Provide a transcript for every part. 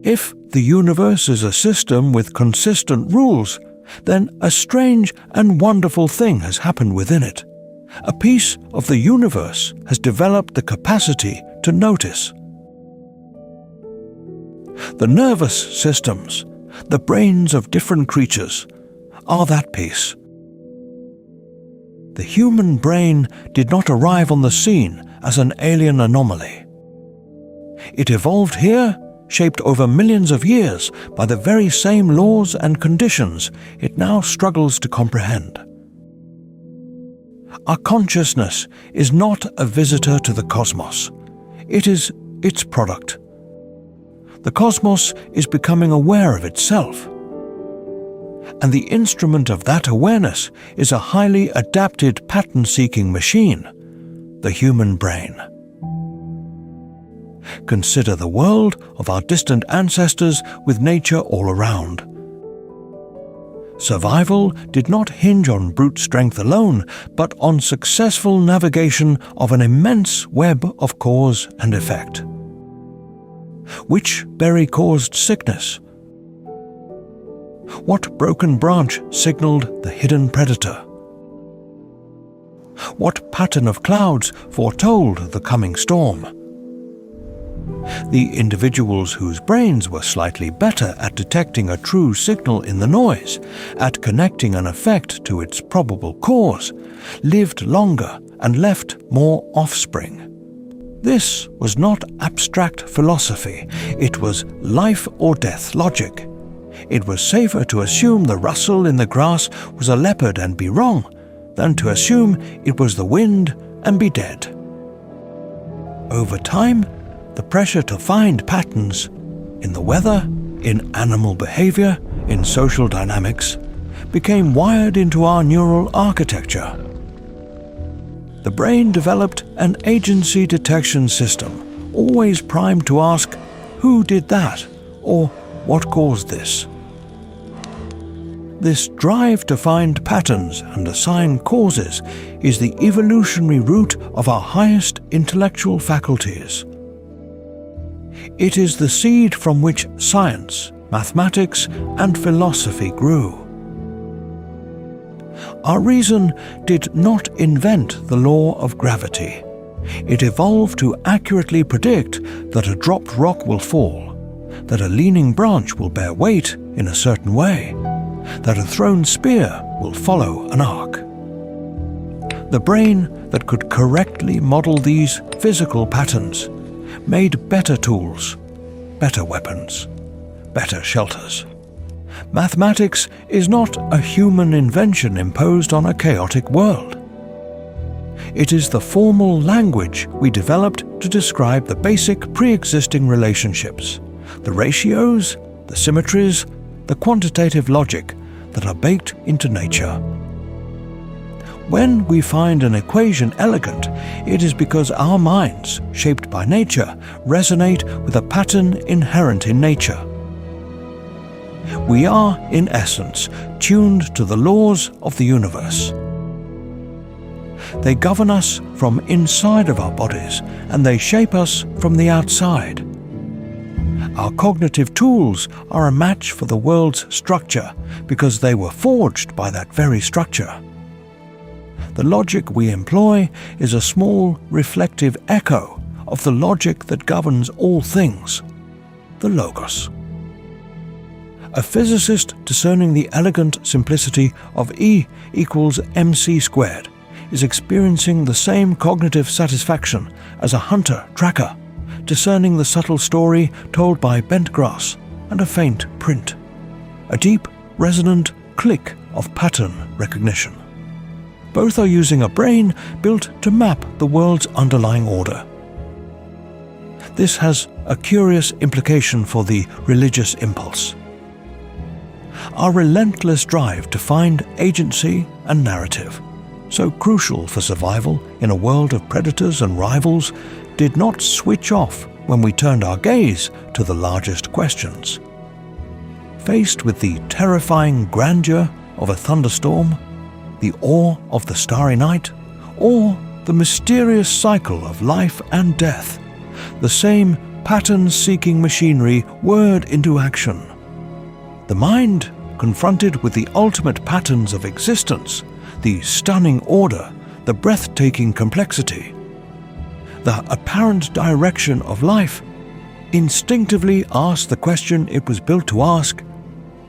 If the universe is a system with consistent rules, then a strange and wonderful thing has happened within it. A piece of the universe has developed the capacity to notice. The nervous systems, the brains of different creatures, are that piece. The human brain did not arrive on the scene as an alien anomaly. It evolved here, shaped over millions of years by the very same laws and conditions it now struggles to comprehend. Our consciousness is not a visitor to the cosmos. It is its product. The cosmos is becoming aware of itself. And the instrument of that awareness is a highly adapted pattern-seeking machine, the human brain. Consider the world of our distant ancestors with nature all around. Survival did not hinge on brute strength alone, but on successful navigation of an immense web of cause and effect. Which berry caused sickness? What broken branch signaled the hidden predator? What pattern of clouds foretold the coming storm? The individuals whose brains were slightly better at detecting a true signal in the noise, at connecting an effect to its probable cause, lived longer and left more offspring. This was not abstract philosophy, it was life or death logic. It was safer to assume the rustle in the grass was a leopard and be wrong, than to assume it was the wind and be dead. Over time, the pressure to find patterns in the weather, in animal behavior, in social dynamics, became wired into our neural architecture. The brain developed an agency detection system, always primed to ask, who did that? Or what caused this? This drive to find patterns and assign causes is the evolutionary root of our highest intellectual faculties. It is the seed from which science, mathematics, and philosophy grew. Our reason did not invent the law of gravity. It evolved to accurately predict that a dropped rock will fall, that a leaning branch will bear weight in a certain way, that a thrown spear will follow an arc. The brain that could correctly model these physical patterns made better tools, better weapons, better shelters. Mathematics is not a human invention imposed on a chaotic world. It is the formal language we developed to describe the basic pre-existing relationships, the ratios, the symmetries, the quantitative logic that are baked into nature. When we find an equation elegant, it is because our minds, shaped by nature, resonate with a pattern inherent in nature. We are, in essence, tuned to the laws of the universe. They govern us from inside of our bodies, and they shape us from the outside. Our cognitive tools are a match for the world's structure because they were forged by that very structure. The logic we employ is a small, reflective echo of the logic that governs all things, the Logos. A physicist discerning the elegant simplicity of E equals mc squared is experiencing the same cognitive satisfaction as a hunter-tracker, discerning the subtle story told by bent grass and a faint print, a deep, resonant click of pattern recognition. Both are using a brain built to map the world's underlying order. This has a curious implication for the religious impulse. Our relentless drive to find agency and narrative, so crucial for survival in a world of predators and rivals, did not switch off when we turned our gaze to the largest questions. Faced with the terrifying grandeur of a thunderstorm, the awe of the starry night, or the mysterious cycle of life and death, the same pattern-seeking machinery whirred into action. The mind, confronted with the ultimate patterns of existence, the stunning order, the breathtaking complexity, the apparent direction of life, instinctively asked the question it was built to ask: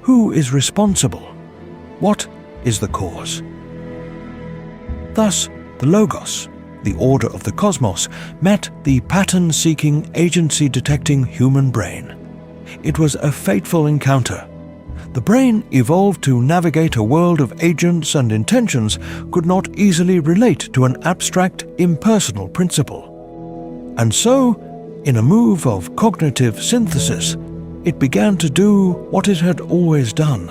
who is responsible? What is the cause? Thus, the Logos, the order of the cosmos, met the pattern-seeking, agency-detecting human brain. It was a fateful encounter. The brain, evolved to navigate a world of agents and intentions, could not easily relate to an abstract, impersonal principle. And so, in a move of cognitive synthesis, it began to do what it had always done.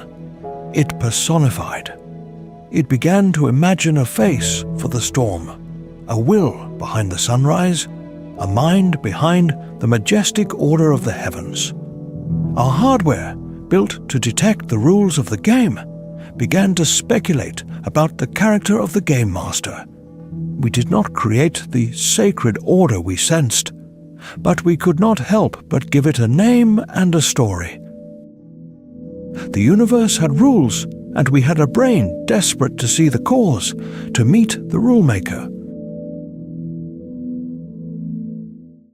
It personified. It began to imagine a face for the storm, a will behind the sunrise, a mind behind the majestic order of the heavens. Our hardware, built to detect the rules of the game, began to speculate about the character of the game master. We did not create the sacred order we sensed, but we could not help but give it a name and a story. The universe had rules, and we had a brain desperate to see the cause, to meet the rule maker.